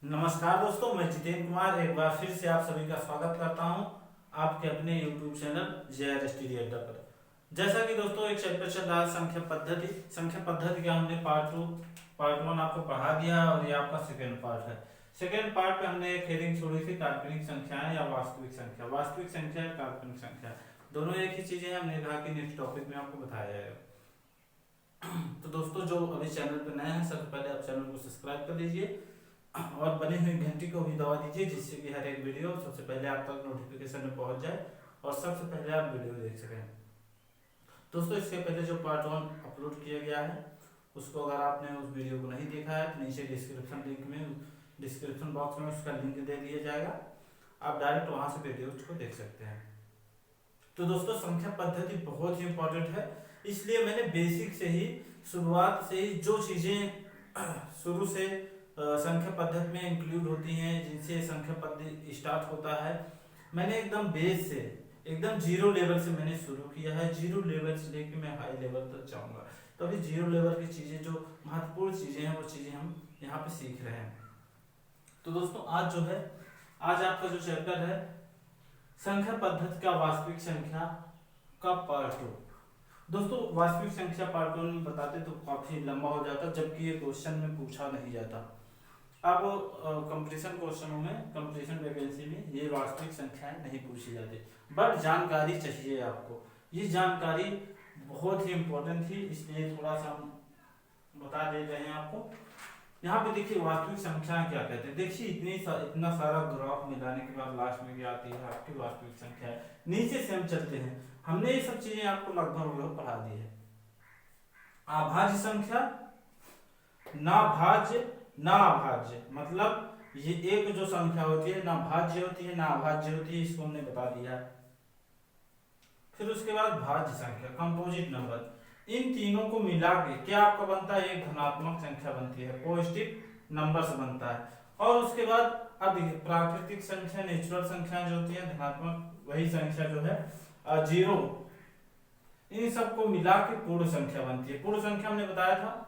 नमस्कार दोस्तों, मैं जितेंद्र कुमार एक बार फिर से आप सभी का स्वागत करता हूं आपके अपने YouTube चैनल JR स्टडी अड्डा पर। जैसा कि दोस्तों एक चैप्टर चल रहा है संख्या पद्धति का हमने पार्ट वन आपको पढ़ा दिया है और ये आपका सेकेंड पार्ट है। सेकेंड पार्ट पे हमने एक हेडिंग छोड़ी थी, काल्पनिक संख्याएं या वास्तविक संख्या या काल्पनिक संख्या, दोनों एक ही चीजें हैं। हमने कहा कि नेक्स्ट टॉपिक में आपको बताया जाएगा। तो दोस्तों जो अभी चैनल पे नए हैं, सबसे पहले आप चैनल को सब्सक्राइब कर लीजिए और बनी हुई घंटी को भी दबा दीजिए, जिससे कि हर एक वीडियो सबसे पहले आप तक नोटिफिकेशन में पहुंच जाए और सबसे पहले आप वीडियो देख सकें। दोस्तों इससे पहले जो पार्ट वन अपलोड किया गया है, उसको अगर आपने उस वीडियो को नहीं देखा है तो नीचे डिस्क्रिप्शन बॉक्स में उसका लिंक दे दिया जाएगा, आप डायरेक्ट वहां से वीडियो को देख सकते हैं। तो दोस्तों संख्या पद्धति बहुत ही इंपॉर्टेंट है, इसलिए मैंने बेसिक से ही, शुरुआत से ही जो चीजें शुरू से संख्या पद्धति में इंक्लूड होती हैं, जिनसे संख्या पद्धति स्टार्ट होता है, मैंने एकदम बेस से, एकदम जीरो लेवल से मैंने शुरू किया है। जीरो लेवल से लेकर मैं हाई लेवल तक जाऊंगा, तो अभी जीरो लेवल की चीजें, जो महत्वपूर्ण चीजें हैं, वो चीजें हम यहाँ पे सीख रहे हैं। तो दोस्तों आज आपका जो चैप्टर है संख्या पद्धति का वास्तविक संख्या का पार्ट टू। दोस्तों वास्तविक संख्या पार्ट वन में बताते तो काफी लंबा हो जाता, जबकि ये क्वेश्चन में पूछा नहीं जाता। अब कंपटीशन क्वेश्चनों में, कंपटीशन वैकेंसी में ये वास्तविक संख्याएं नहीं पूछी जाती, बट जानकारी चाहिए आपको। ये जानकारी बहुत ही इंपॉर्टेंट थी, इसलिए थोड़ा सा हम बता दे रहे हैं आपको। यहाँ पे देखिए वास्तविक संख्या क्या कहते हैं। देखिए इतना सारा ग्राफ मिलाने के बाद लास्ट में क्या आती है, आपकी वास्तविक संख्या है। नीचे से हम चलते हैं, हमने ये सब चीजें आपको लगभग पढ़ा दी है। अभाज्य संख्या, ना अभाज्य, मतलब ये एक जो संख्या होती है ना भाज्य होती है ना अभाज्य होती है, इसको हमने बता दिया है। फिर उसके बाद भाज्य संख्या, कंपोजिट नंबर, इन तीनों को मिला के क्या आपका बनता है, एक धनात्मक संख्या बनती है, पॉजिटिव नंबर से बनता है। और उसके बाद अब देखिए प्राकृतिक संख्या, नेचुरल संख्या जो होती है धनात्मक, वही संख्या जो है जीरो, इन सबको मिला के पूर्ण संख्या बनती है। पूर्ण संख्या हमने बताया था,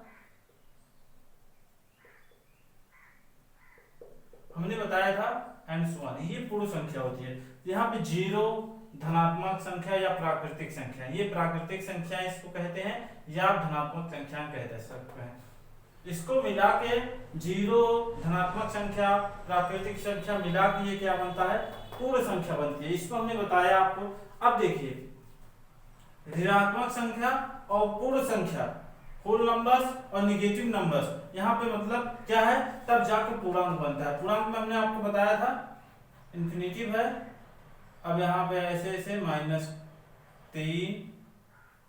एंड सो ऑन, ये पूर्ण संख्या होती है। यहाँ पे जीरो धनात्मक संख्या या प्राकृतिक संख्या, ये प्राकृतिक संख्या इसको कहते हैं, या आप धनात्मक संख्या कहते सकते हैं। इसको मिला के जीरो, धनात्मक संख्या, प्राकृतिक संख्या मिला के ये क्या बनता है, पूर्ण संख्या बनती है। इसको हमने बताया आपको। अब देखिए ऋणात्मक संख्या और पूर्ण संख्या, होल नंबर्स और निगेटिव नंबर्स, यहाँ पे मतलब क्या है, तब जाके पूर्णांक बनता है। पूर्णांक में हमने आपको बताया था इंफिनिटिव है। अब यहाँ पे ऐसे ऐसे -3,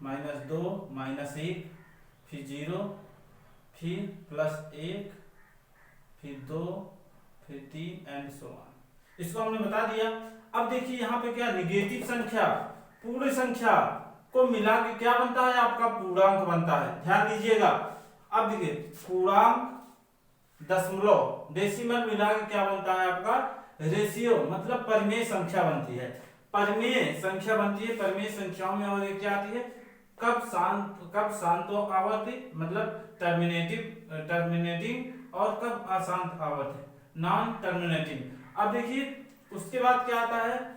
-2, -1, फिर 0, फिर +1, फिर 2, फिर 3 एंड सो ऑन। इसको हमने बता दिया। अब देखिए यहाँ पे क्या, निगेटिव संख्या, पूर्ण संख्या को मिला के क्या बनता है, आपका पूर्णांक बनता है। ध्यान दीजिएगा। अब देखिए पूर्णांक, दशमलव, डेसिमल मिला के क्या बनता है आपका, रेशियो, मतलब परिमेय संख्या बनती है। परिमेय संख्या बनती है। परिमेय संख्याओं में और एक क्या आती है, कब शांतो आवर्ती, मतलब टर्मिनेटिंग, और कब अशांत आवर्ती, नॉन टर्मिनेटिंग। अब देखिए उसके बाद क्या आता है,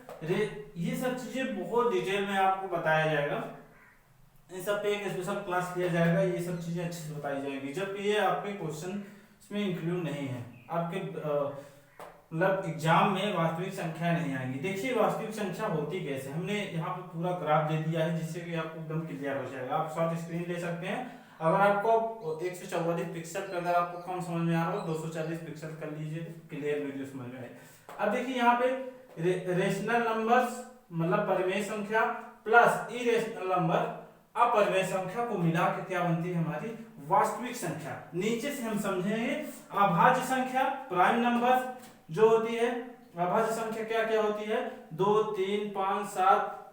ये सब चीजें बहुत डिटेल में आपको बताया जाएगा, इन सब पे एक स्पेशल क्लास किया जाएगा, ये सब चीजें अच्छे से बताई जाएंगी, जबकि ये आपके क्वेश्चन इसमें इंक्लूड नहीं है। आपके मतलब एग्जाम में वास्तविक संख्या नहीं आएंगी। देखिए वास्तविक संख्या होती कैसे, हमने यहाँ पे पूरा ग्राफ दे दिया है, जिससे कि आपको एकदम क्लियर हो जाएगा। आप शॉर्ट स्क्रीन ले सकते हैं। अगर आपको 144 पिक्सल का अगर आपको कम समझ में आ रहा हो, 240 पिक्सल कर लीजिए, क्लियर वीडियो समझ में आए। अब देखिए यहाँ पे रेशनल नंबर्स, मतलब परिमेय संख्या, प्लस इरेशनल नंबर, अपरिमेय संख्या को मिला के क्या बनती है हमारी वास्तविक संख्या। नीचे से हम समझेंगे अभाज्य संख्या, प्राइम नंबर जो होती है। अभाज्य संख्या क्या क्या होती है, 2, 3, 5, 7,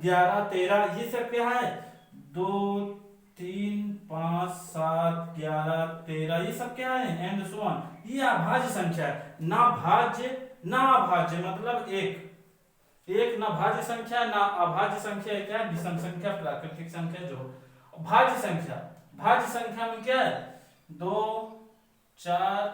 11, 13, ये सब क्या है, 2, 3, 5, 7, 11, 13, ये सब क्या है, एंड सो ऑन, ये अभाज्य संख्या है। ना अभाज्य मतलब एक ना भाज्य संख्या ना अभाज्य संख्या, क्या विषम संख्या, प्राकृतिक संख्या। जो भाज्य संख्या में क्या है, 2, 4,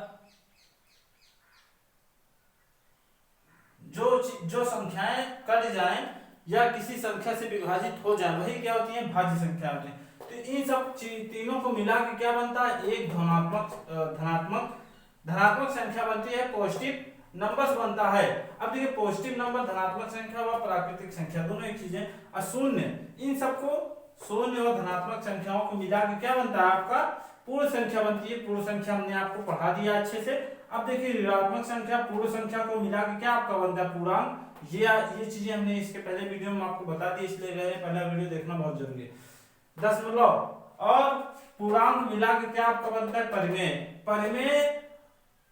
जो संख्याएं कट जाएं या किसी संख्या से विभाजित हो जाए वही क्या होती है, भाज्य संख्या होती है। तो इन सब तीनों को मिला के क्या बनता है, एक धनात्मक धनात्मक संख्या बनती है, पॉजिटिव नंबर्स बनता है। अब देखिए पॉजिटिव नंबर, धनात्मक संख्या व प्राकृतिक संख्या दोनों एक चीज है। और शून्य, इन सबको शून्य और धनात्मक संख्याओं को मिला के क्या बनता है, आपका पूर्ण संख्या बनती है। पूर्ण संख्या हमने आपको पढ़ा दिया अच्छे से। अब देखिए ऋणात्मक संख्या पूर्ण संख्या को मिला के क्या आपका बनता है, पूर्णांक। ये चीजें हमने इसके पहले वीडियो में आपको बता दी, इसलिए पहला वीडियो देखना बहुत जरूरी है। दशमलव और पूर्णांक मिला के क्या आपका बनता है, परिमेय। परिमेय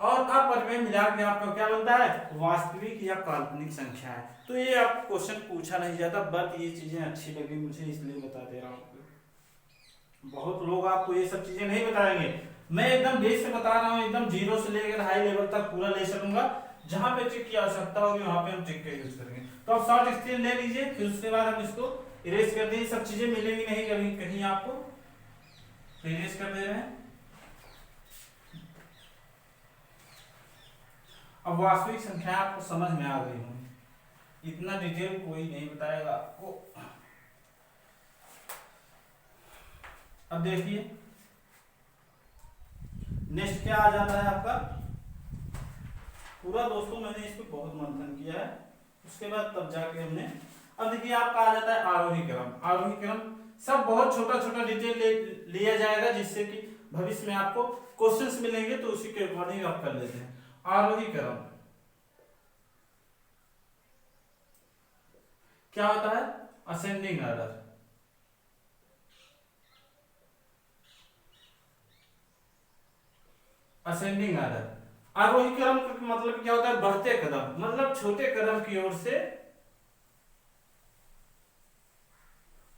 और अपरिमेय मिला के आपका क्या बनता है, वास्तविक या काल्पनिक संख्या है। तो ये आपको क्वेश्चन पूछा नहीं जाता, बट ये चीजें अच्छी लगी मुझे इसलिए बता दे रहा हूँ। बहुत लोग आपको ये सब चीजें नहीं बताएंगे, मैं एकदम बेस से बता रहा हूँ, एकदम जीरो से लेकर हाई लेवल तक पूरा ले चलूंगा। जहां पे ट्रिक की आवश्यकता होगी वहां पे हम ट्रिक का यूज करेंगे। तो आप शॉर्ट स्क्रीन ले लीजिए, फिर उसके बाद हम इसको इरेज कर देंगे। सब चीजें मिलेंगी नहीं कभी कहीं आपको, तो इरेज कर दे रहे हैं। अब वास्तविक संख्या आपको समझ में आ गई होंगी, इतना डिटेल कोई नहीं बताएगा आपको। अब देखिए नेक्स्ट क्या आ जाता है आपका पूरा। दोस्तों मैंने इस पे बहुत मंथन किया है, उसके बाद तब जाके हमने। अब देखिए आपका आ जाता है आरोही क्रम। आरोही क्रम सब बहुत छोटा छोटा डिटेल लिया जाएगा, जिससे कि भविष्य में आपको क्वेश्चंस मिलेंगे, तो उसी के अकॉर्डिंग आप कर लेते हैं। आरोही क्रम क्या होता है, असेंडिंग ऑर्डर। असेंडिंग ऑर्डर आरोही क्रम का मतलब क्या होता है, बढ़ते कदम, मतलब छोटे कदम की ओर से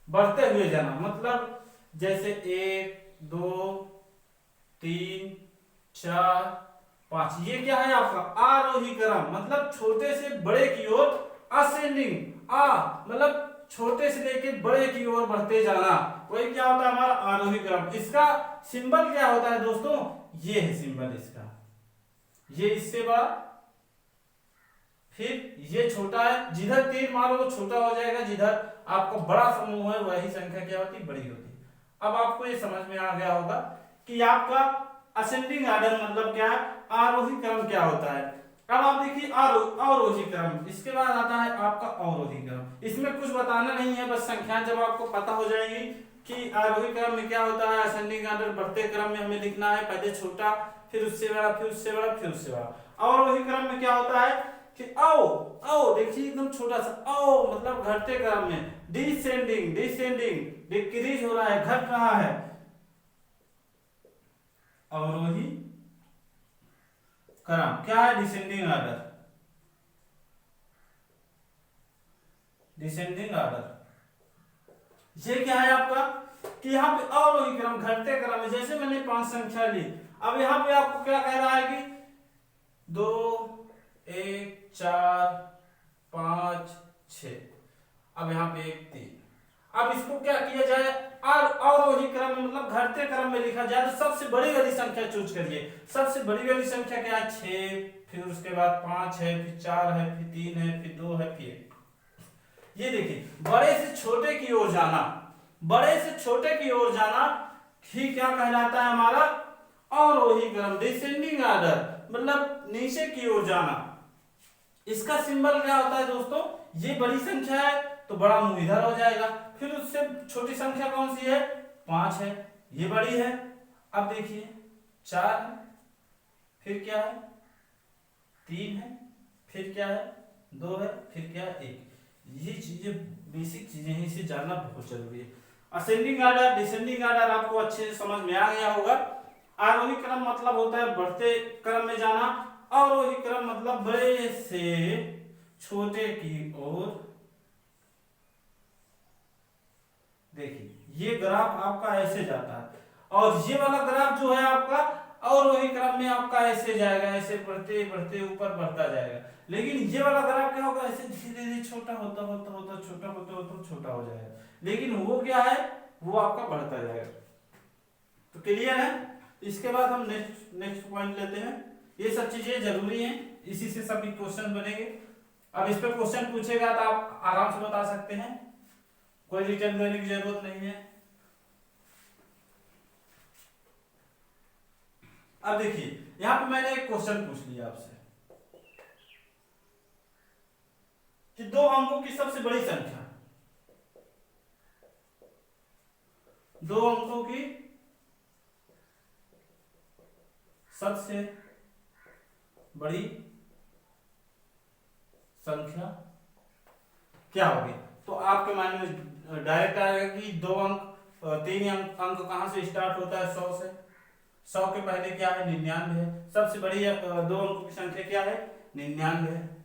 बढ़ते हुए जाना। मतलब जैसे 1 2 3 4 5, ये क्या है आपका आरोही क्रम, मतलब छोटे से बड़े की ओर। असेंडिंग मतलब छोटे से लेके बड़े की ओर बढ़ते जाना, वही क्या होता है हमारा आरोही क्रम। इसका सिंबल क्या होता है दोस्तों, ये है सिंबल इसका, ये इससे बड़ा, फिर ये छोटा है। जिधर तीर मारो वो छोटा हो जाएगा, जिधर आपका बड़ा समूह है वही संख्या क्या होती, बड़ी होती है। अब आपको ये समझ में आ गया होगा कि आपका असेंडिंग ऑर्डर मतलब क्या है, आरोही क्रम क्या होता है। अब आप देखिए अवरोही क्रम, इसके बाद आता है आपका अवरोही क्रम। इसमें कुछ बताना नहीं है, बस संख्या जब आपको पता हो जाएगी कि आरोही क्रम में क्या होता है, असेंडिंग ऑर्डर बढ़ते क्रम में हमें लिखना है, पहले छोटा फिर उससे बड़ा फिर उससे बड़ा फिर उससे बड़ा। अवरोही क्रम में क्या होता है कि औ देखिए एकदम छोटा सा औ, मतलब घटते क्रम में। डिसेंडिंग डिक्रीज हो रहा है, घट रहा है। अवरोही क्रम क्या है, डिसेंडिंग ऑर्डर। डिसेंडिंग ऑर्डर ये क्या है आपका कि यहाँ पे अवरोही क्रम घटते क्रम में, जैसे मैंने 5 संख्या ली, अब यहाँ पे आपको क्या कह रहा है कि 2 1 4 5 6, अब यहाँ पे 1 3। अब इसको क्या किया जाए, अवरोही क्रम में मतलब घटते क्रम में लिखा जाए, तो सबसे बड़ी वाली संख्या चूज करिए। सबसे बड़ी वाली संख्या क्या है, 6, फिर उसके बाद 5 है, फिर 4 है, फिर 3 है, फिर 2 है, फिर 1। ये देखिए बड़े से छोटे की ओर जाना, बड़े से छोटे की ओर जाना ही क्या कहलाता है हमारा अवरोही क्रम, डिसेंडिंग ऑर्डर, मतलब नीचे की ओर जाना। इसका सिंबल क्या होता है दोस्तों, ये बड़ी संख्या है तो बड़ा मुंह इधर हो जाएगा, फिर उससे छोटी संख्या कौन सी है, 5 है, ये बड़ी है। अब देखिए 4 है, फिर क्या है 3 है, फिर क्या है 2 है, फिर क्या है 1। ये चीजें बेसिक चीजें हैं, इसे जानना बहुत जरूरी है। असेंडिंग ऑर्डर डिसेंडिंग ऑर्डर आपको अच्छे से समझ में आ गया होगा। आरोही क्रम मतलब होता है बढ़ते क्रम में जाना, अवरोही क्रम मतलब बड़े से छोटे की ओर। देखिए ये ग्राफ आपका ऐसे जाता है, और ये वाला ग्राफ जो है आपका अवरोही क्रम में आपका ऐसे जाएगा, ऐसे बढ़ते बढ़ते ऊपर बढ़ता जाएगा। लेकिन ये वाला ग्राफ क्या होगा, ऐसे धीरे धीरे छोटा होता होता होता छोटा होता होता छोटा हो जाएगा। लेकिन वो क्या है, वो आपका बढ़ता जाएगा। तो क्लियर है। इसके बाद हम नेक्स्ट पॉइंट लेते हैं। ये सब चीजें जरूरी हैं, इसी से सभी क्वेश्चन बनेंगे। अब इस पे क्वेश्चन पूछेगा तो आप आराम से बता सकते हैं, कोई रिटर्न देने की जरूरत नहीं है। अब देखिए यहां पे मैंने एक क्वेश्चन पूछ लिया आपसे कि दो अंकों की सबसे बड़ी संख्या, दो अंकों की सबसे बड़ी संख्या क्या होगी। तो आपके माइंड में डायरेक्ट आएगा कि दो अंक, तीन अंक कहां से स्टार्ट होता है, 100 से। 100 के पहले क्या है, 99 है। सबसे बड़ी दो अंकों की संख्या क्या है, 99 है।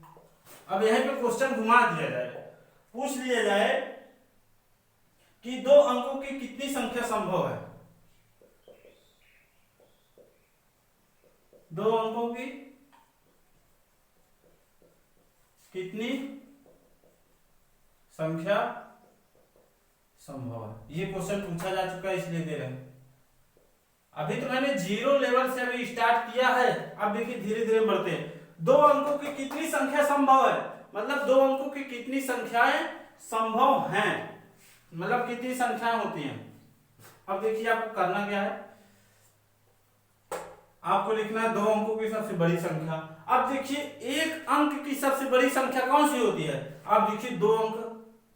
अब यहीं पे क्वेश्चन घुमा दिया जाए, पूछ लिया जाए कि दो अंकों की कितनी संख्या संभव है, दो अंकों की कितनी संख्या संभव है। ये क्वेश्चन पूछा जा चुका है इसलिए दे रहे हैं। अभी तो मैंने जीरो लेवल से अभी स्टार्ट किया है, अब देखिए धीरे धीरे बढ़ते हैं। दो अंकों की कितनी संख्या संभव है, मतलब दो अंकों की कितनी संख्याएं संभव हैं, मतलब कितनी संख्याएं होती हैं। अब देखिए आपको करना क्या है, आपको लिखना है दो अंकों की सबसे बड़ी संख्या। अब देखिए एक अंक की सबसे बड़ी संख्या कौन सी होती है, अब देखिए दो अंक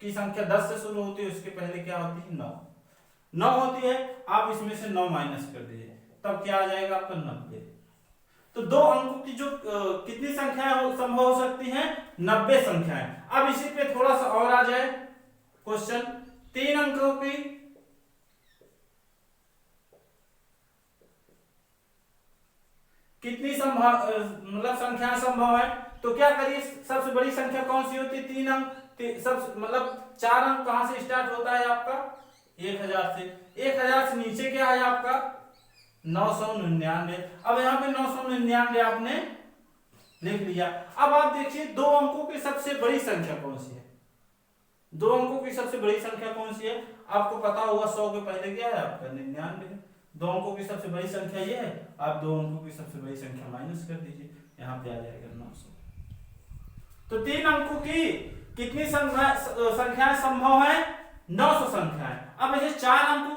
की संख्या 10 से शुरू होती है, उसके पहले क्या होती है, 9 9 होती है। आप इसमें से 9 माइनस कर दीजिए, तब क्या आ जाएगा आपका 90। तो दो अंकों की जो कितनी संख्याएं संभव हो सकती हैं, 90 संख्याएं। अब इसी पे थोड़ा सा और आ जाए क्वेश्चन, तीन अंकों की कितनी मतलब संख्या संभव है। तो क्या करिए, सबसे बड़ी संख्या कौन सी होती है, तीन अंक। सब मतलब चार अंक कहां से स्टार्ट होता है आपका, 1000 से। 1000 से नीचे क्या है आपका 999। अब यहाँ पे 999 आपने लिख लिया। अब आप देखिए दो अंकों की सबसे बड़ी संख्या कौन सी है, दो अंकों की सबसे बड़ी संख्या कौन सी है, आपको पता होगा 100 के पहले क्या है आपका 99 है। दो अंकों की सबसे बड़ी संख्या ये है, आप दो अंकों की सबसे बड़ी संख्या माइनस कर दीजिए, यहाँ पे आ जाएगा 900। तो तीन अंकों की कितनी संख्याएं संभव है, 900 संख्याएं। अब ऐसे चार अंकों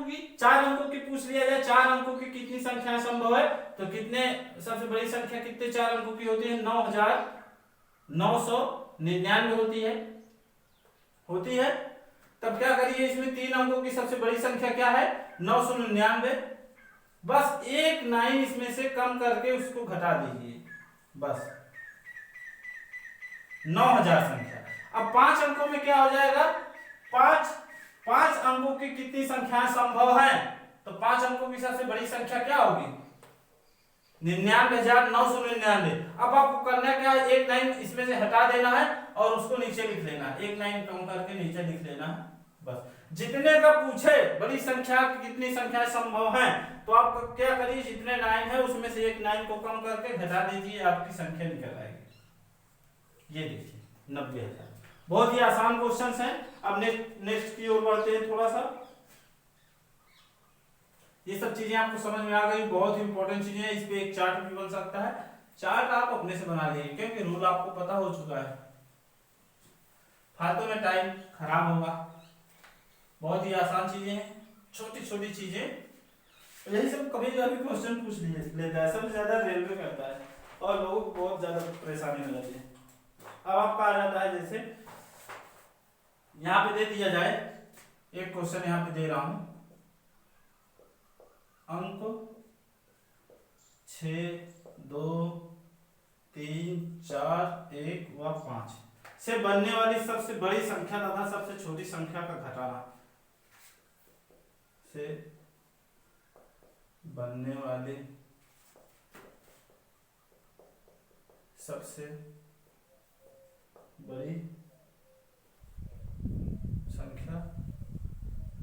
की पूछ लिया जाए, चार अंकों की कितनी संख्याएं संभव है, तो कितने सबसे बड़ी संख्या कितने चार अंकों की होती है, 9999 होती है। तब क्या करिए, इसमें तीन अंकों की सबसे बड़ी संख्या क्या है 999, बस एक 9 इसमें से कम करके उसको घटा दीजिए, बस 9000 संख्या। अब पांच अंकों में क्या हो जाएगा, पांच अंकों की कितनी संख्याएं संभव है, तो पांच अंकों की सबसे बड़ी संख्या क्या होगी 99,999। अब आपको करना क्या है, एक 9 इसमें से हटा देना है और उसको नीचे लिख लेना है, एक 9 कम करके नीचे लिख लेना है, बस। जितने का पूछे बड़ी संख्या कितनी संख्या संभव है, तो आप क्या करिए, जितने 9 है उसमें से एक 9 को कम करके घटा दीजिए, आपकी संख्या निकल आएगी। ये देखिए 90,000। बहुत ही आसान क्वेश्चन है। अब नेक्स्ट की ओर बढ़ते हैं थोड़ा सा। ये सब चीजें आपको समझ में आ गई, बहुत ही इंपॉर्टेंट चीजें हैं। इस पे एक चार्ट भी बन सकता है, चार्ट आप अपने से बना लीजिए क्योंकि रूल आपको पता हो चुका है, फालतू में टाइम खराब होगा। बहुत ही आसान चीजें हैं, छोटी छोटी चीजें। यही सब कभी कभी क्वेश्चन पूछ लेता है, सबसे ज्यादा रेलवे करता है और लोगों को बहुत ज्यादा परेशानी हो जाती है। अब आपका आ जाता है, जैसे यहाँ पे दे दिया जाए एक क्वेश्चन, यहाँ पे दे रहा हूं, अंक 6, 2, 3, 4, 1 व 5 से बनने वाली सबसे बड़ी संख्या तथा सबसे छोटी संख्या का घटाना, से बनने वाली सबसे बड़ी संख्या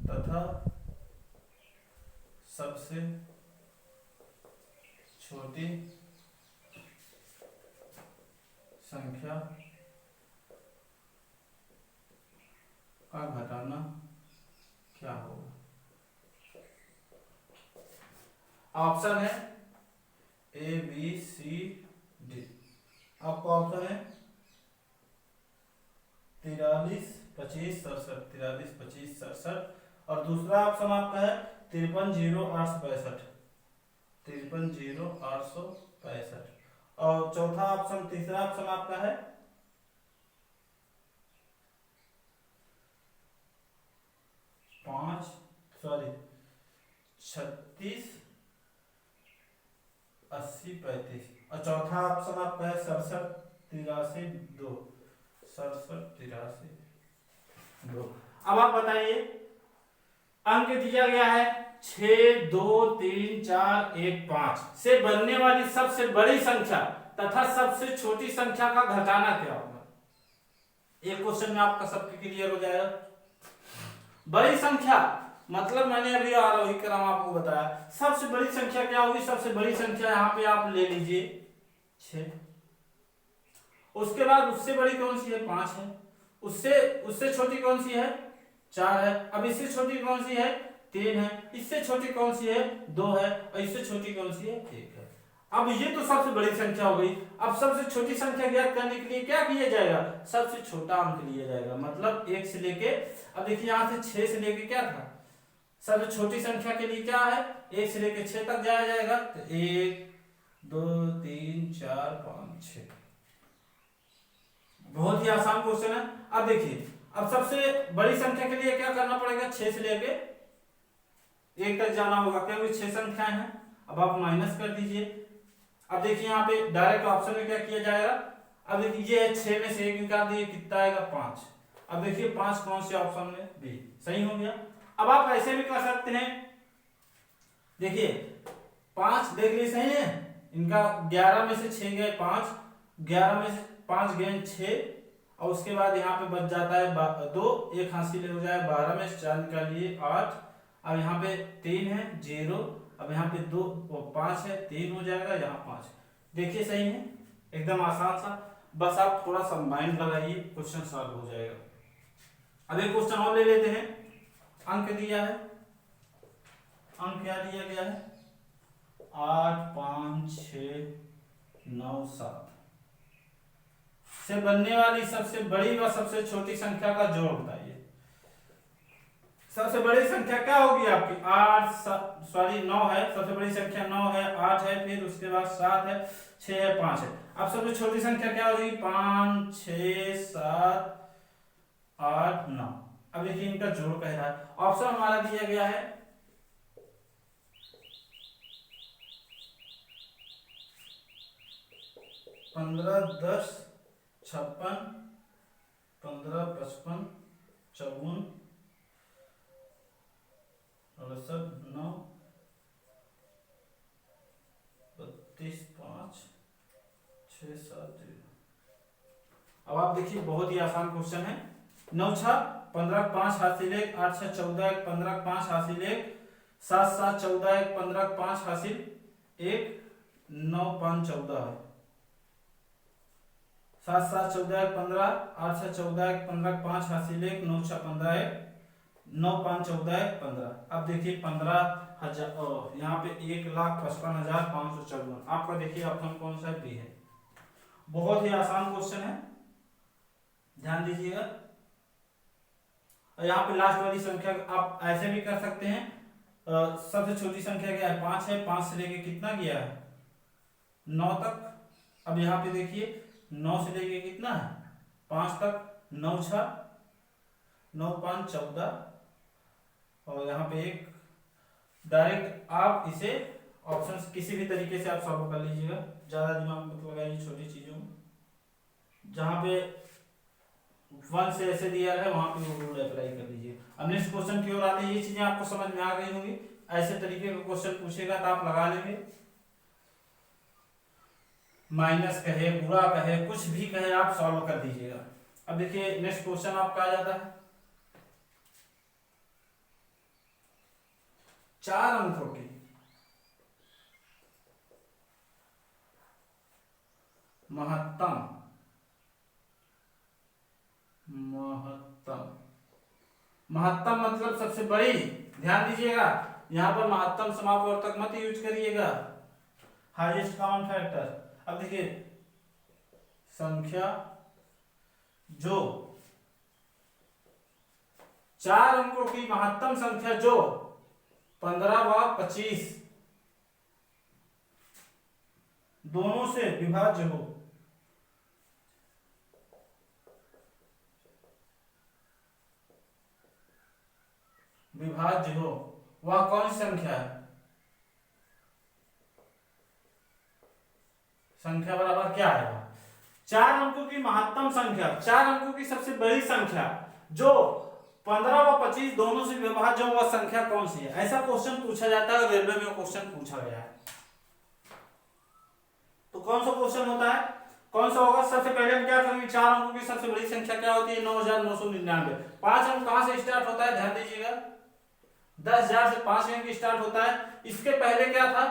तथा सबसे छोटी संख्या का घटाना क्या होगा। ऑप्शन है A B C D। आपको ऑप्शन है 67 और दूसरा ऑप्शन आपका है 530865, 530865 और चौथा ऑप्शन, तीसरा ऑप्शन आपका है 368035 और चौथा ऑप्शन आपका है 678382, 678382। अब आप बताइए, अंक दिया गया है 6 2 3 4 1 5 से बनने वाली सबसे बड़ी संख्या तथा सबसे छोटी संख्या का घटाना क्या होगा। एक क्वेश्चन में आपका सबके क्लियर हो जाएगा। बड़ी संख्या मतलब मैंने अभी आरोही क्रम आपको बताया, सबसे बड़ी संख्या क्या होगी, सबसे बड़ी संख्या यहाँ पे आप ले लीजिए 6, उसके बाद उससे बड़ी कौन सी है 5 है, उससे छोटी कौन सी है 4 है, अब इससे छोटी कौन सी है 3 है, इससे छोटी कौन सी है 2 है और इससे छोटी कौन सी है 1 है। अब ये तो सबसे बड़ी संख्या हो गई। अब सबसे छोटी संख्या ज्ञात करने के लिए क्या किया जाएगा, सबसे छोटा अंक लिया जाएगा, मतलब 1 से लेके, अब देखिए यहां से 6 से लेके क्या था, सबसे छोटी संख्या के लिए क्या है 1 से लेके 6 तक जाया जाएगा, तो 1 2 3 4 5 6। बहुत ही आसान क्वेश्चन है। अब देखिए, अब सबसे बड़ी संख्या के लिए क्या करना पड़ेगा, 6 से लेके 1 तक जाना होगा, क्योंकि 6 संख्याएं हैं। अब आप माइनस कर दीजिए। अब देखिए यहाँ पे डायरेक्ट ऑप्शन में क्या किया जाएगा, अब देखिए ये 6 में से 1 निकाल दिए, कितना आएगा 5। अब देखिए 5 कौन से ऑप्शन में, बी, सही हो गया। अब आप ऐसे भी कर सकते हैं, देखिए 5 देख लीजिए सही है, इनका 11 में से 6 गए 5, 11 में से 5 गए 6 और उसके बाद यहाँ पे बच जाता है 2, 1 हासिल हो जाए, 12 में से 4 निकालिए 8, अब यहाँ पे 3 है 0, अब यहाँ पे 2 5 है 3 हो जाएगा, यहाँ 5। देखिए सही है, एकदम आसान सा, बस आप थोड़ा सा माइंड लगाइए, क्वेश्चन सॉल्व हो जाएगा। अब एक क्वेश्चन और ले लेते हैं। अंक दिया है, अंक क्या दिया गया है 8 5 6 9 7 से बनने वाली सबसे बड़ी व सबसे छोटी संख्या का जोड़ बताइए। सबसे बड़ी संख्या क्या होगी आपकी 9 है, सबसे बड़ी संख्या 9 है, 8 है, फिर उसके बाद 7 है, 6 है, 5 है। अब सबसे छोटी संख्या क्या होगी 5 6 7 8 9। अब देखिए इनका जोड़ कह रहा है, ऑप्शन हमारा दिया गया है 15 10 56 15 55 54 68 9 32 5 6 7 0। अब आप देखिए बहुत ही आसान क्वेश्चन है। 9 6 15 5 हासिल 1, 8 6 14 15 5 हासिल 1, 7 7 14 15 5 हासिल 1, 9 5 14 है, 7 7 14 15, 8 6 14 15 5 हासिल 1, 9 6 15 9 5 14 15। अब देखिए 15,000, यहाँ पे 1,55,554। आपका देखिए ऑप्शन कौन सा है, बी है। बहुत ही आसान क्वेश्चन है, ध्यान दीजिएगा। यहाँ पे लास्ट वाली संख्या आप ऐसे भी कर सकते हैं, सबसे छोटी संख्या क्या है 5 है, 5 से लेके कितना गया है 9 तक। अब यहाँ पे देखिए 9 से लेके कितना है 5 तक, 9 6 9 5 14 और यहाँ पे एक डायरेक्ट आप इसे ऑप्शन किसी भी तरीके से आप सॉल्व कर लीजिएगा, ज्यादा दिमाग मत लगाइए छोटी चीजों में। जहाँ पे 1 से ऐसे दिया है वहां पे वो रूल अप्लाई कर लीजिए। अब नेक्स्ट क्वेश्चन की ओर आते हैं, ये चीजें आपको समझ में आ गई होंगी। ऐसे तरीके का क्वेश्चन पूछेगा तो आप लगा लेंगे, माइनस कहे बुरा कहे कुछ भी कहे आप सॉल्व कर दीजिएगा। अब देखिए नेक्स्ट क्वेश्चन आपका आ जाता है 4 अंकों की महत्तम महत्तम मतलब सबसे बड़ी, ध्यान दीजिएगा यहां पर महत्तम समापवर्तक मत यूज करिएगा, हाईएस्ट कॉमन फैक्टर। अब देखिए संख्या जो चार अंकों की महत्तम संख्या जो 15 व 25 दोनों से विभाज्य हो। विभाज्य हो वह कौन सी संख्या है? संख्या बराबर क्या है? चार अंकों की महत्तम संख्या, चार अंकों की सबसे बड़ी संख्या जो 15 व 25 दोनों से विभाज्य हो वह संख्या कौन सी है? ऐसा क्वेश्चन पूछा जाता है, रेलवे में क्वेश्चन पूछा गया है। तो कौन सा क्वेश्चन होता है, कौन सा होगा? सबसे पहले हम क्या करेंगे, चार अंकों की सबसे बड़ी संख्या क्या होती है? 9999। पांच अंक कहां से स्टार्ट होता है? ध्यान दीजिएगा, 10,000 से 5 अंक स्टार्ट होता है। इसके पहले क्या था?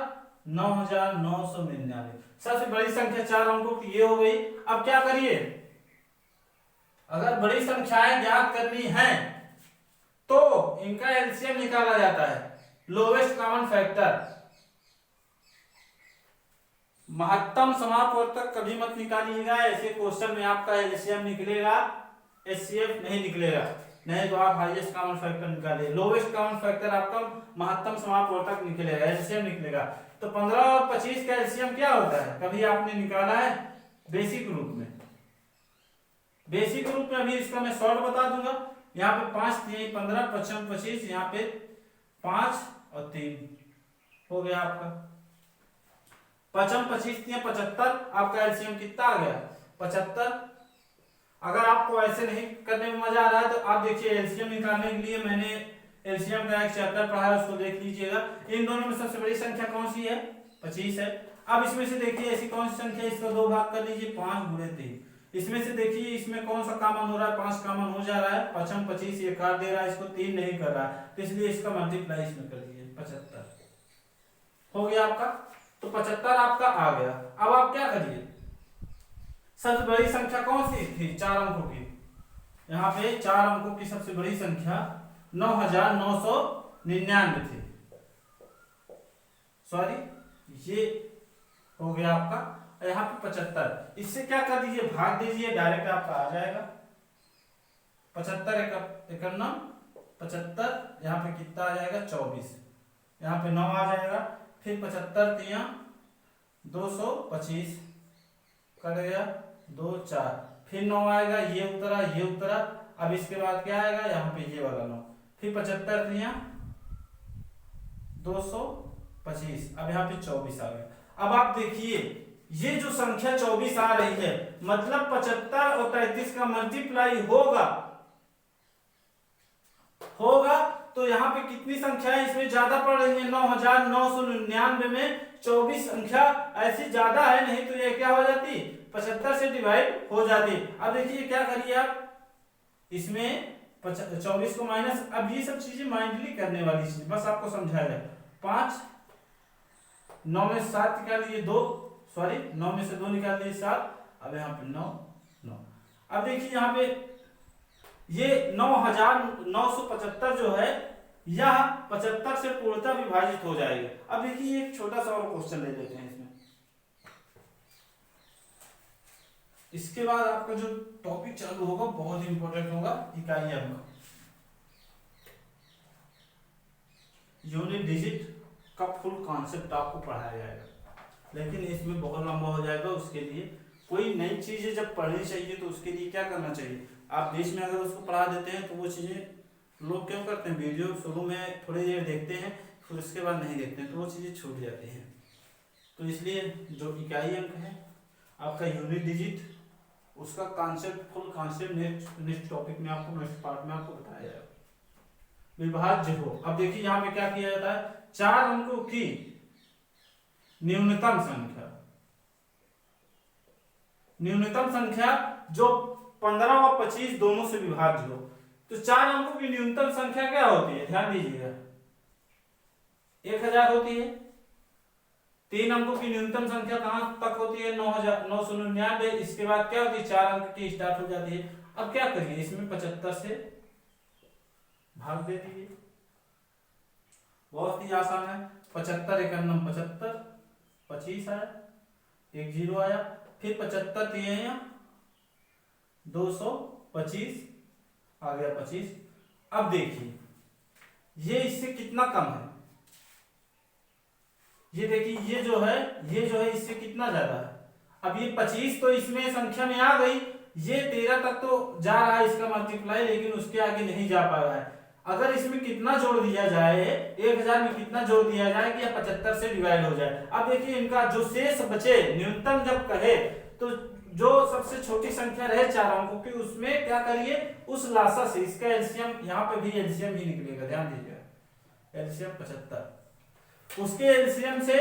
9999। सबसे बड़ी संख्या चार अंकों की ये हो गई। अब क्या करिए, अगर बड़ी संख्याएं ज्ञात करनी है तो इनका एलसीएम निकाला जाता है, लोवेस्ट कॉमन फैक्टर। महत्तम समापवर्तक कभी मत निकालिएगा, ऐसे क्वेश्चन में आपका एलसीएम निकलेगा, एचसीएफ नहीं निकलेगा। नहीं तो आप हाईएस्ट कॉमन फैक्टर निकालिए, लोवेस्ट कॉमन फैक्टर आपका महत्तम समापवर्तक निकलेगा, एलसीएम निकलेगा। तो 15 और 25 का एलसीएम क्या होता है? कभी आपने निकाला है? बेसिक रूप में, बेसिक रूप में। अभी इसका मैं शॉर्ट बता दूंगा। यहाँ पे 5 3 15 55 25, यहाँ पे 5 और 3 हो गया आपका 55 25 3 75। आपका एलसीएम कितना आ गया? 75। अगर आपको ऐसे नहीं करने में मजा आ रहा है तो आप देखिए, एलसीएम निकालने के लिए मैंने एलसीएम का एक चैप्टर पढ़ा है, उसको देख लीजिएगा। इन दोनों में सबसे बड़ी संख्या कौन सी है? 25 है। अब इसमें से देखिए ऐसी कौन सी संख्या, इसका 2 भाग कर लीजिए, 5 गुणे 3। इसमें से देखिए इसमें कौन सा कॉमन हो रहा है? 5 कॉमन हो जा रहा है। 55 25 ये काट दे रहा है, इसको 3 नहीं कर रहा है, तो इसलिए इसका मल्टीप्लाई इसमें कर दीजिए, 75 हो गया आपका। तो 75 आपका आ गया। अब आप क्या करिए, सबसे बड़ी संख्या कौन सी थी चार अंकों की? यहाँ पे चार अंकों की सबसे बड़ी संख्या 9999 थी। सॉरी, ये हो गया आपका। यहाँ पे 75, इससे क्या कर दीजिए, भाग दीजिए, डायरेक्ट आपका आ जाएगा 75 51 75। यहाँ पे कितना आ जाएगा? 24। यहाँ पे 9 आ जाएगा। फिर 75 3 225 कट गया, 2 4, फिर 9 आएगा, ये उतरा ये उतरा। अब इसके बाद क्या आएगा? यहाँ पे ये वाला 9, फिर 75 3 225। अब यहाँ पे 24 आ गया। अब आप देखिए ये जो संख्या 24 आ रही है, मतलब 75 और 33 का मल्टीप्लाई होगा तो यहाँ पे कितनी संख्याएं इसमें ज्यादा पड़ रही है? 9999 में 24 संख्या ऐसी ज्यादा है, नहीं तो ये क्या हो जाती? 75 से डिवाइड हो जाती। अब देखिए क्या करिए आप, इसमें 24 को माइनस, अब ये सब चीजें माइंडली करने वाली चीज, बस आपको समझाया जाए। 5 9 में 7 निकाल लीजिए, 2 सॉरी 9 में से 2 निकाल लीजिए 7। अब यहाँ पे 9 9। अब देखिए यहाँ पे ये 9975 जो है यह 75 से पूर्णतः विभाजित हो जाएगा। अब देखिए एक छोटा सा और क्वेश्चन ले लेते हैं इसमें। इसके बाद आपका जो टॉपिक चालू होगा बहुत इंपॉर्टेंट होगा, इकाई अंक, यूनिट डिजिट का फुल कॉन्सेप्ट आपको पढ़ाया जाएगा, लेकिन इसमें बहुत लंबा हो जाएगा। उसके लिए कोई नई चीजें जब पढ़नी चाहिए तो उसके लिए क्या करना चाहिए, आप बीच में अगर उसको पढ़ा देते हैं तो वो चीजें लोग क्यों करते हैं, वीडियो शुरू में थोड़ी देर देखते हैं फिर उसके बाद नहीं देखते हैं, तो वो चीजें छूट जाती हैं। तो इसलिए जो इकाई अंक है आपका यूनिट डिजिट, उसका concept full concept next topic में आपको, नेक्स्ट पार्ट में आपको बताया जाएगा। विभाज्य हो, अब देखिए यहाँ पे क्या किया जाता है, चार अंकों की न्यूनतम संख्या, न्यूनतम संख्या जो 15 व 25 दोनों से विभाज्य हो। तो चार अंकों की न्यूनतम संख्या क्या होती है, ध्यान दीजिएगा, 1000 होती है। तीन अंकों की न्यूनतम संख्या कहां तक होती है, 9999। इसके बाद क्या होती है, चार अंक की स्टार्ट हो जाती है। अब क्या करिए, इसमें 75 से भाग दे दीजिए, बहुत ही आसान है। 75 51 75, 25 आया, एक 0 आया, फिर 75 3 225 आ गया 25। अब देखिए ये इससे कितना कम है, ये देखिए ये जो है इससे कितना ज्यादा है। अब ये 25 तो इसमें संख्या में आ गई, ये 13 तक तो जा रहा है इसका मल्टीप्लाई, लेकिन उसके आगे नहीं जा पा रहा है। अगर इसमें कितना जोड़ दिया जाए, 1000 में कितना जोड़ दिया जाए कि 75 से डिवाइड हो जाए। अब देखिए इनका जो शेष बचे, न्यूनतम जब कहे तो जो सबसे छोटी संख्या रहे 4 अंकों की, उसमें क्या करिए, उस लासा से इसका एलसीएम, यहाँ पे भी एलसीएम ही निकलेगा, ध्यान दीजिएगा, एलसीएम 75, उसके एलसीएम से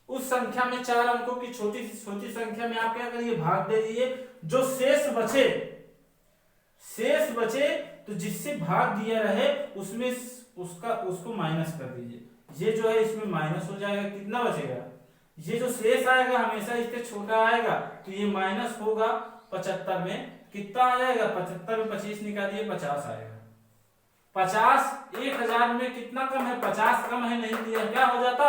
उस संख्या में 4 अंकों की छोटी से छोटी संख्या में आप क्या करिए, भाग दे दीजिए। जो शेष बचे तो जिससे भाग दिया रहे उसमें उसको माइनस कर दीजिए। ये जो है इसमें माइनस हो जाएगा, कितना बचेगा, ये जो शेष आएगा हमेशा इससे छोटा आएगा, तो ये माइनस होगा 75 में, कितना आ जाएगा, 75 में 25 निकालिए 50 आएगा। 50 1000 में कितना कम है, 50 कम है, नहीं दिया, क्या हो जाता,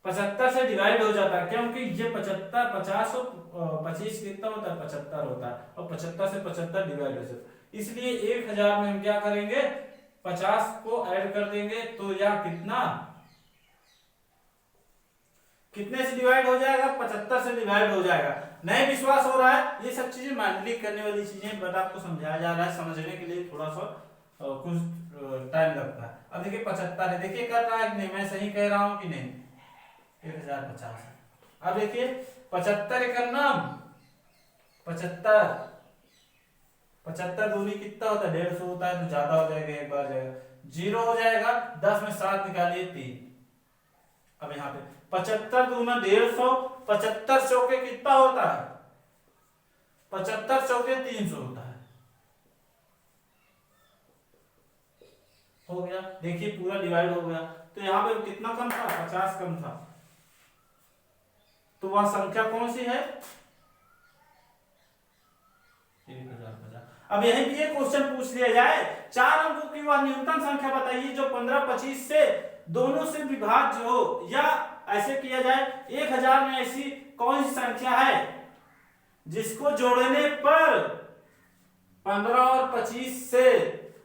75 से डिवाइड हो जाता है, क्योंकि ये 75 50 और 25 कितना होता है, 75 होता है, और 75 से 75 डिवाइड हो जाता है। इसलिए 1000 में हम क्या करेंगे, 50 को ऐड कर देंगे, तो यह कितने से डिवाइड हो जाएगा, 75 से डिवाइड हो जाएगा। नहीं विश्वास हो रहा है, ये सब चीजें मैंडली करने वाली चीजें, बट आपको समझाया जा रहा है, समझने के लिए थोड़ा सा कुछ टाइम लगता है। अब देखिए 75 है, देखिए कर रहा है कि नहीं, मैं सही कह रहा हूं कि नहीं, 1050 है। अब देखिए 75 करना, 75 दूनी कितना होता है, 150 होता है, तो ज्यादा हो जाएगा, एक बार जाएगा, 0 हो जाएगा, 10 में 7 निकालिए 3। अब यहाँ पे 75 दूना 150, 75 चौके कितना होता है, 75 चौके 300 होता है। हो गया, देखिए पूरा डिवाइड हो गया। तो यहाँ पे कितना कम था, 50 कम था, तो वह संख्या कौन सी है, 1050। अब यहीं भी एक क्वेश्चन पूछ लिया जाए, 4 अंकों की वह न्यूनतम संख्या बताइए जो 15-25 से दोनों से विभाज्य हो, या ऐसे किया जाए 1000 में ऐसी कौन सी संख्या है जिसको जोड़ने पर 15 और 25 से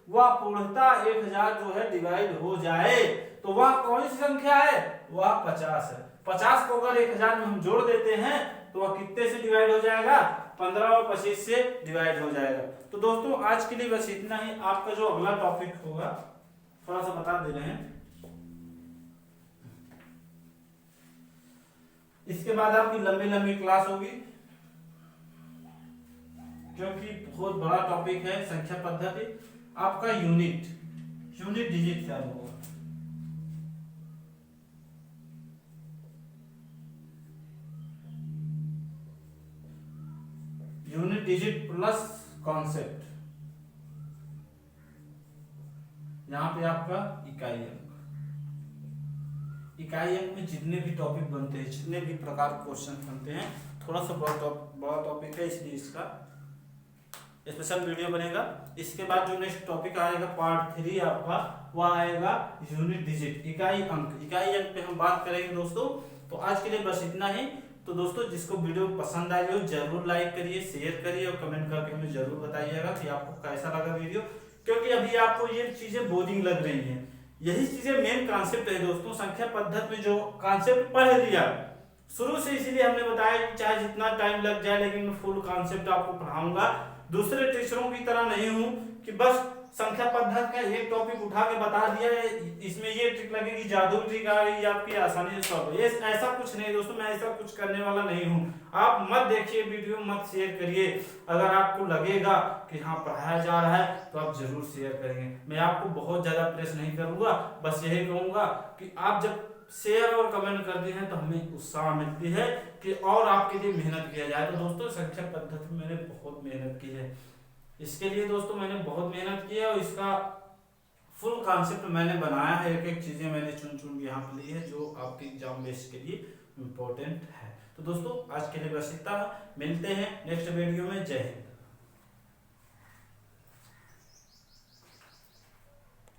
वह पूर्णतः 1000 जो है डिवाइड हो जाए, तो वह कौन सी संख्या है, वह 50 है। 50 को अगर 1000 में हम जोड़ देते हैं तो वह कितने से डिवाइड हो जाएगा, 15 और 25 से डिवाइड हो जाएगा। तो दोस्तों आज के लिए बस इतना ही। आपका जो अगला टॉपिक होगा थोड़ा सा बता दे रहे हैं, इसके बाद आपकी लंबी क्लास होगी, क्योंकि बहुत बड़ा टॉपिक है संख्या पद्धति। आपका यूनिट डिजिट क्या होगा, यूनिट डिजिट प्लस कॉन्सेप्ट, यहां पे आपका इकाई अंक में जितने भी टॉपिक बनते हैं, जितने भी प्रकार के क्वेश्चन बनते हैं, थोड़ा सा बड़ा टॉपिक है, इसलिए इसका स्पेशल वीडियो बनेगा। इसके बाद जो नेक्स्ट टॉपिक आएगा पार्ट 3 आपका, वह आएगा यूनिट डिजिट, इकाई अंक पे हम बात करेंगे दोस्तों। तो आज के लिए बस इतना ही। तो दोस्तों जिसको वीडियो पसंद आई हो जरूर लाइक करिए, शेयर करिए और कमेंट करके हमें जरूर बताइएगा कि आपको कैसा लगा वीडियो, क्योंकि अभी आपको ये चीजें बोरिंग लग रही हैं। यही चीजें मेन कॉन्सेप्ट है दोस्तों, संख्या पद्धति में जो कॉन्सेप्ट पढ़ लिया शुरू से, इसीलिए हमने बताया कि चाहे जितना टाइम लग जाए लेकिन मैं फुल कॉन्सेप्ट आपको पढ़ाऊंगा। दूसरे टीचरों की तरह नहीं हूं कि बस संख्या पद्धति का एक टॉपिक उठा के बता दिया है, इसमें ये ट्रिक लगेगी, जादू ट्रिक आ गई आपकी, आसानी से सॉल्व। ये ऐसा कुछ नहीं दोस्तों, मैं ऐसा कुछ करने वाला नहीं हूं। आप मत देखिए वीडियो, मत शेयर करिए। अगर आपको लगेगा कि हाँ पढ़ाया जा रहा है तो आप जरूर शेयर करेंगे। मैं आपको बहुत ज्यादा प्रेस नहीं करूंगा, बस यही कहूंगा कि आप जब शेयर और कमेंट करते हैं तो हमें उत्साह मिलती है कि और आपके लिए मेहनत किया जाए। तो दोस्तों संख्या पद्धति में मैंने बहुत मेहनत की है, इसके लिए दोस्तों मैंने बहुत मेहनत की है, और इसका फुल कॉन्सेप्ट मैंने बनाया है, एक चीजें मैंने चुन के यहाँ पे ली है जो आपके एग्जाम बेस के लिए इम्पोर्टेंट है। तो दोस्तों आज के लिए बस इतना, मिलते हैं नेक्स्ट वीडियो में। जय हिंद।